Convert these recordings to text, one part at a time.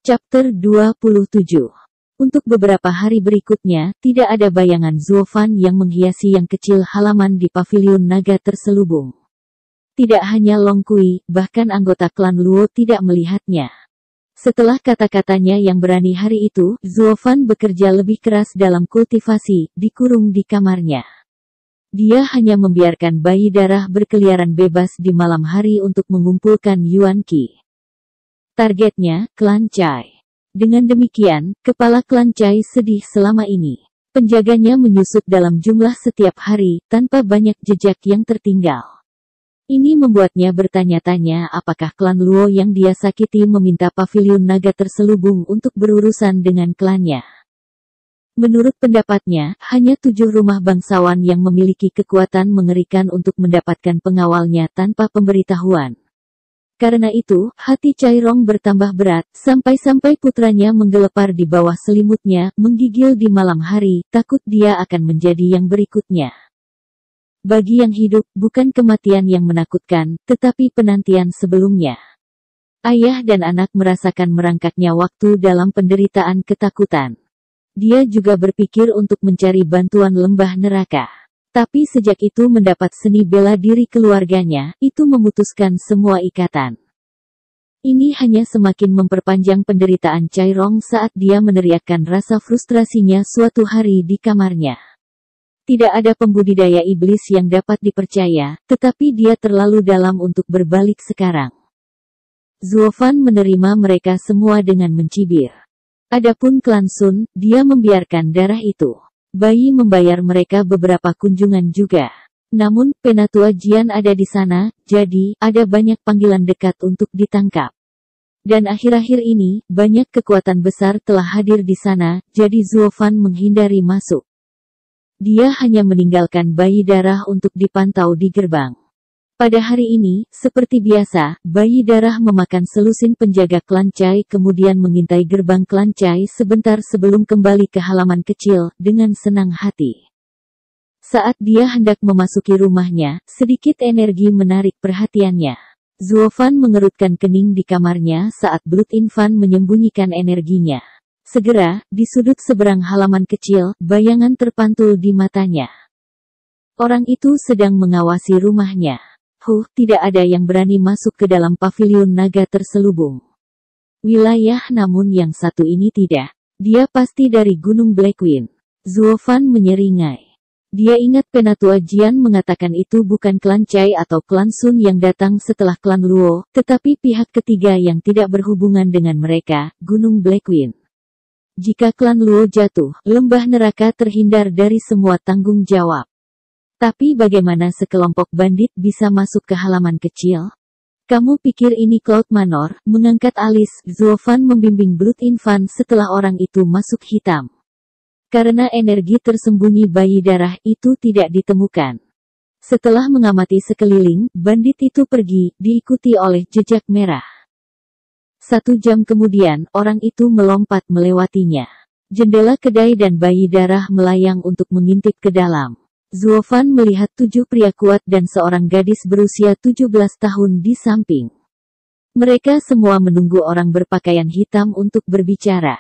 Chapter 27. Untuk beberapa hari berikutnya, tidak ada bayangan Zuofan yang menghiasi yang kecil halaman di paviliun naga terselubung. Tidak hanya Long Kui, bahkan anggota klan Luo tidak melihatnya. Setelah kata-katanya yang berani hari itu, Zuofan bekerja lebih keras dalam kultivasi, dikurung di kamarnya. Dia hanya membiarkan bayi darah berkeliaran bebas di malam hari untuk mengumpulkan Yuan Qi. Targetnya, klan Cai. Dengan demikian, kepala klan Cai sedih selama ini. Penjaganya menyusut dalam jumlah setiap hari, tanpa banyak jejak yang tertinggal. Ini membuatnya bertanya-tanya apakah klan Luo yang dia sakiti meminta paviliun naga terselubung untuk berurusan dengan klannya. Menurut pendapatnya, hanya 7 rumah bangsawan yang memiliki kekuatan mengerikan untuk mendapatkan pengawalnya tanpa pemberitahuan. Karena itu, hati Cai Rong bertambah berat, sampai-sampai putranya menggelepar di bawah selimutnya, menggigil di malam hari, takut dia akan menjadi yang berikutnya. Bagi yang hidup, bukan kematian yang menakutkan, tetapi penantian sebelumnya. Ayah dan anak merasakan merangkaknya waktu dalam penderitaan ketakutan. Dia juga berpikir untuk mencari bantuan lembah neraka. Tapi sejak itu mendapat seni bela diri keluarganya, itu memutuskan semua ikatan. Ini hanya semakin memperpanjang penderitaan Cai Rong saat dia meneriakkan rasa frustrasinya suatu hari di kamarnya. Tidak ada pembudidaya iblis yang dapat dipercaya, tetapi dia terlalu dalam untuk berbalik sekarang. Zuofan menerima mereka semua dengan mencibir. Adapun klan Sun, dia membiarkan darah itu. Bayi membayar mereka beberapa kunjungan juga. Namun, Penatua Jian ada di sana, jadi, ada banyak panggilan dekat untuk ditangkap. Dan akhir-akhir ini, banyak kekuatan besar telah hadir di sana, jadi Zuofan menghindari masuk. Dia hanya meninggalkan bayi darah untuk dipantau di gerbang. Pada hari ini, seperti biasa, bayi darah memakan selusin penjaga klan Cai kemudian mengintai gerbang klan Cai sebentar sebelum kembali ke halaman kecil, dengan senang hati. Saat dia hendak memasuki rumahnya, sedikit energi menarik perhatiannya. Zuofan mengerutkan kening di kamarnya saat Blood Infant menyembunyikan energinya. Segera, di sudut seberang halaman kecil, bayangan terpantul di matanya. Orang itu sedang mengawasi rumahnya. Tidak ada yang berani masuk ke dalam paviliun naga terselubung. Wilayah namun yang satu ini tidak. Dia pasti dari Gunung Blackwing. Zuofan menyeringai. Dia ingat Penatua Jian mengatakan itu bukan klan Cai atau klan Sun yang datang setelah klan Luo, tetapi pihak ketiga yang tidak berhubungan dengan mereka, Gunung Blackwing. Jika klan Luo jatuh, lembah neraka terhindar dari semua tanggung jawab. Tapi bagaimana sekelompok bandit bisa masuk ke halaman kecil? Kamu pikir ini Cloud Manor? Mengangkat alis, Zuofan membimbing Blood Infant setelah orang itu masuk hitam. Karena energi tersembunyi bayi darah itu tidak ditemukan. Setelah mengamati sekeliling, bandit itu pergi, diikuti oleh jejak merah. 1 jam kemudian, orang itu melompat melewatinya. Jendela kedai dan bayi darah melayang untuk mengintip ke dalam. Zuofan melihat 7 pria kuat dan seorang gadis berusia 17 tahun di samping. Mereka semua menunggu orang berpakaian hitam untuk berbicara.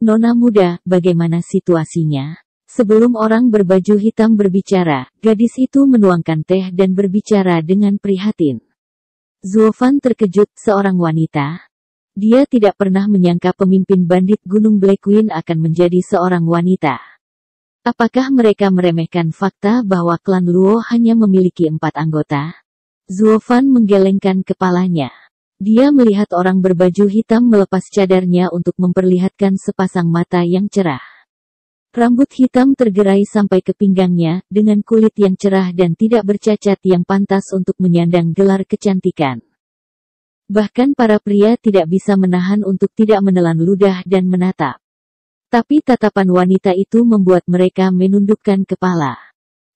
Nona muda, bagaimana situasinya? Sebelum orang berbaju hitam berbicara, gadis itu menuangkan teh dan berbicara dengan prihatin. Zuofan terkejut, seorang wanita. Dia tidak pernah menyangka pemimpin bandit Gunung Blackwing akan menjadi seorang wanita. Apakah mereka meremehkan fakta bahwa klan Luo hanya memiliki 4 anggota? Zuofan menggelengkan kepalanya. Dia melihat orang berbaju hitam melepas cadarnya untuk memperlihatkan sepasang mata yang cerah. Rambut hitam tergerai sampai ke pinggangnya, dengan kulit yang cerah dan tidak bercacat yang pantas untuk menyandang gelar kecantikan. Bahkan para pria tidak bisa menahan untuk tidak menelan ludah dan menatap. Tapi tatapan wanita itu membuat mereka menundukkan kepala.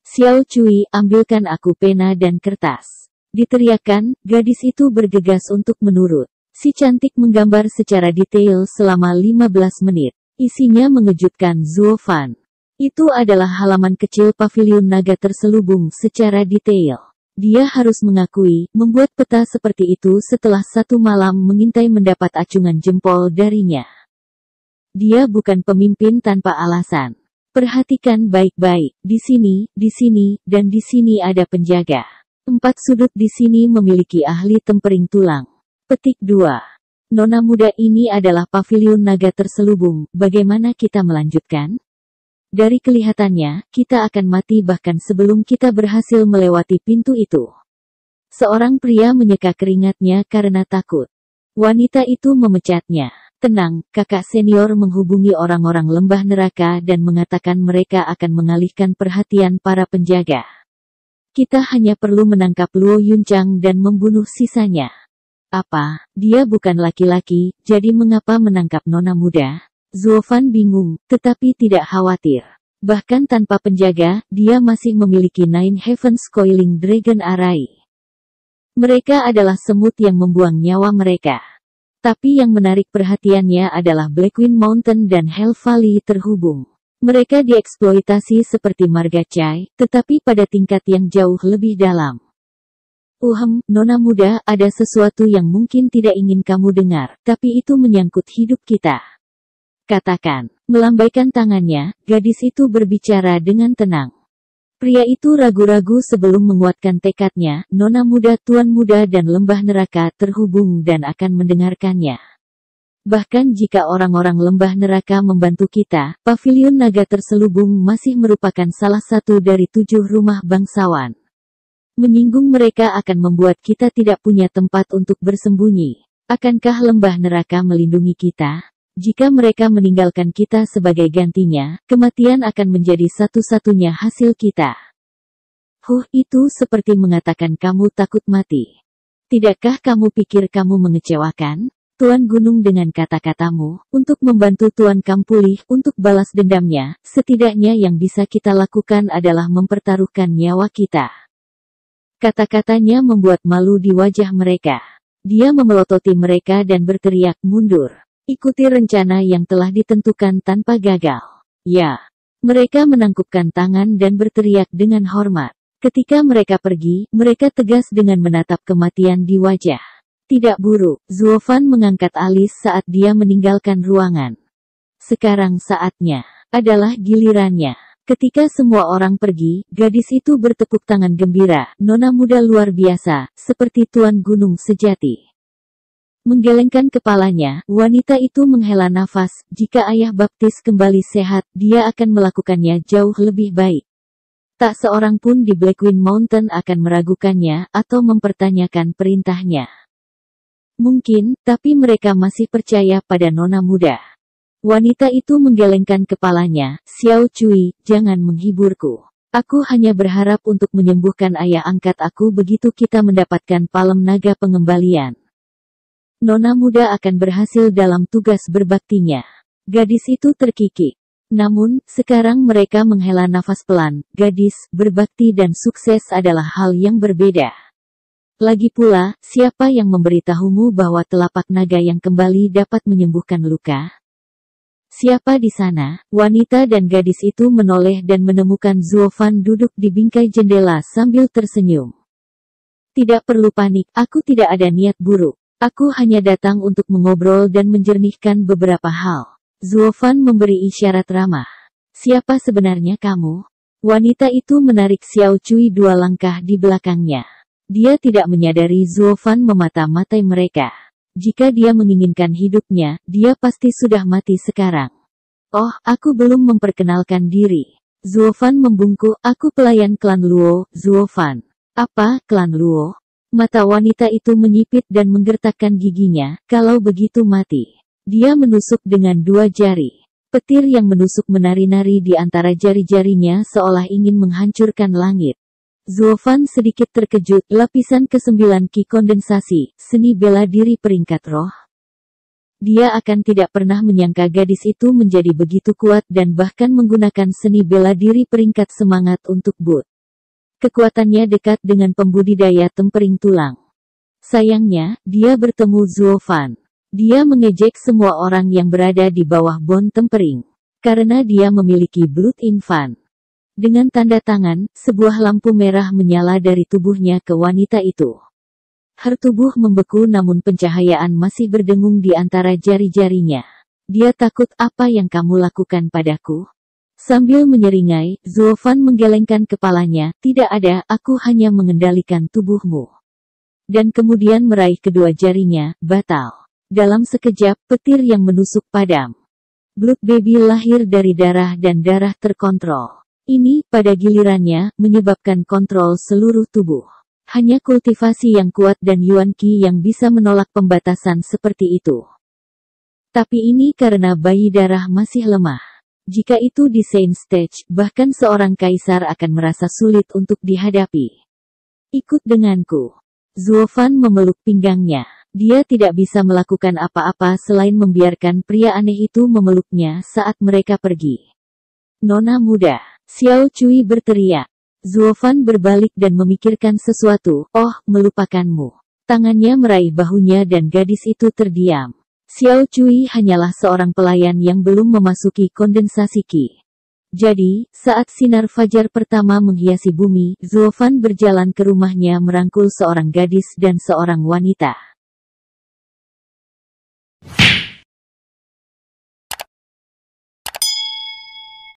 Xiao Cui, ambilkan aku pena dan kertas. Diteriakkan, gadis itu bergegas untuk menurut. Si cantik menggambar secara detail selama 15 menit. Isinya mengejutkan Zuofan. Itu adalah halaman kecil paviliun naga terselubung secara detail. Dia harus mengakui, membuat peta seperti itu setelah satu malam mengintai mendapat acungan jempol darinya. Dia bukan pemimpin tanpa alasan. Perhatikan baik-baik, di sini, dan di sini ada penjaga. 4 sudut di sini memiliki ahli tempering tulang. Petik 2. Nona muda ini adalah paviliun naga terselubung, bagaimana kita melanjutkan? Dari kelihatannya, kita akan mati bahkan sebelum kita berhasil melewati pintu itu. Seorang pria menyeka keringatnya karena takut. Wanita itu memecatnya. Tenang, kakak senior menghubungi orang-orang lembah neraka dan mengatakan mereka akan mengalihkan perhatian para penjaga. Kita hanya perlu menangkap Luo Yunchang dan membunuh sisanya. Apa? Dia bukan laki-laki, jadi mengapa menangkap nona muda? Zuofan bingung, tetapi tidak khawatir. Bahkan tanpa penjaga, dia masih memiliki Nine Heavens Coiling Dragon Array. Mereka adalah semut yang membuang nyawa mereka. Tapi yang menarik perhatiannya adalah Blackwing Mountain dan Hell Valley terhubung. Mereka dieksploitasi seperti marga Chai, tetapi pada tingkat yang jauh lebih dalam. Nona muda, ada sesuatu yang mungkin tidak ingin kamu dengar, tapi itu menyangkut hidup kita. Katakan. Melambaikan tangannya, gadis itu berbicara dengan tenang. Pria itu ragu-ragu sebelum menguatkan tekadnya, nona muda, tuan muda dan lembah neraka terhubung dan akan mendengarkannya. Bahkan jika orang-orang lembah neraka membantu kita, paviliun naga terselubung masih merupakan salah satu dari 7 rumah bangsawan. Menyinggung mereka akan membuat kita tidak punya tempat untuk bersembunyi. Akankah lembah neraka melindungi kita? Jika mereka meninggalkan kita sebagai gantinya, kematian akan menjadi satu-satunya hasil kita. Itu seperti mengatakan kamu takut mati. Tidakkah kamu pikir kamu mengecewakan Tuan Gunung dengan kata-katamu, untuk membantu Tuan Kam pulih, untuk balas dendamnya, setidaknya yang bisa kita lakukan adalah mempertaruhkan nyawa kita. Kata-katanya membuat malu di wajah mereka. Dia memelototi mereka dan berteriak, mundur. Ikuti rencana yang telah ditentukan tanpa gagal. Ya. Mereka menangkupkan tangan dan berteriak dengan hormat. Ketika mereka pergi, mereka tegas dengan menatap kematian di wajah. Tidak buruk, Zuofan mengangkat alis saat dia meninggalkan ruangan. Sekarang saatnya. Adalah gilirannya. Ketika semua orang pergi, gadis itu bertepuk tangan gembira. Nona muda luar biasa, seperti Tuan Gunung sejati. Menggelengkan kepalanya, wanita itu menghela nafas, jika ayah baptis kembali sehat, dia akan melakukannya jauh lebih baik. Tak seorang pun di Blackwing Mountain akan meragukannya, atau mempertanyakan perintahnya. Mungkin, tapi mereka masih percaya pada nona muda. Wanita itu menggelengkan kepalanya, Xiao Cui, jangan menghiburku. Aku hanya berharap untuk menyembuhkan ayah angkat aku begitu kita mendapatkan palem naga pengembalian. Nona muda akan berhasil dalam tugas berbaktinya. Gadis itu terkikik. Namun, sekarang mereka menghela nafas pelan. Gadis, berbakti dan sukses adalah hal yang berbeda. Lagi pula, siapa yang memberitahumu bahwa telapak naga yang kembali dapat menyembuhkan luka? Siapa di sana? Wanita dan gadis itu menoleh dan menemukan Zuofan duduk di bingkai jendela sambil tersenyum. Tidak perlu panik, aku tidak ada niat buruk. Aku hanya datang untuk mengobrol dan menjernihkan beberapa hal. Zuofan memberi isyarat ramah. Siapa sebenarnya kamu? Wanita itu menarik Xiao Cui 2 langkah di belakangnya. Dia tidak menyadari Zuofan memata-matai mereka. Jika dia menginginkan hidupnya, dia pasti sudah mati sekarang. Oh, aku belum memperkenalkan diri. Zuofan membungkuk, aku pelayan klan Luo, Zuofan. Apa, klan Luo? Mata wanita itu menyipit dan menggertakkan giginya, kalau begitu mati. Dia menusuk dengan 2 jari. Petir yang menusuk menari-nari di antara jari-jarinya seolah ingin menghancurkan langit. Zuofan sedikit terkejut, lapisan ke-9 ki kondensasi, seni bela diri peringkat roh. Dia akan tidak pernah menyangka gadis itu menjadi begitu kuat dan bahkan menggunakan seni bela diri peringkat semangat untuk boot. Kekuatannya dekat dengan pembudidaya tempering tulang. Sayangnya, dia bertemu Zuofan. Dia mengejek semua orang yang berada di bawah bon tempering. Karena dia memiliki blood infant. Dengan tanda tangan, sebuah lampu merah menyala dari tubuhnya ke wanita itu. Her tubuh membeku namun pencahayaan masih berdengung di antara jari-jarinya. Dia takut, apa yang kamu lakukan padaku? Sambil menyeringai, Zuofan menggelengkan kepalanya, tidak ada, aku hanya mengendalikan tubuhmu. Dan kemudian meraih kedua jarinya, batal. Dalam sekejap, petir yang menusuk padam. Blood Baby lahir dari darah dan darah terkontrol. Ini, pada gilirannya, menyebabkan kontrol seluruh tubuh. Hanya kultivasi yang kuat dan Yuan Qi yang bisa menolak pembatasan seperti itu. Tapi ini karena bayi darah masih lemah. Jika itu di Saint Stage, bahkan seorang kaisar akan merasa sulit untuk dihadapi. Ikut denganku. Zuofan memeluk pinggangnya. Dia tidak bisa melakukan apa-apa selain membiarkan pria aneh itu memeluknya saat mereka pergi. Nona muda. Xiao Cui berteriak. Zuofan berbalik dan memikirkan sesuatu. Oh, melupakanmu. Tangannya meraih bahunya dan gadis itu terdiam. Xiao Cui hanyalah seorang pelayan yang belum memasuki kondensasi Qi. Jadi, saat sinar fajar pertama menghiasi bumi, Zuofan berjalan ke rumahnya merangkul seorang gadis dan seorang wanita.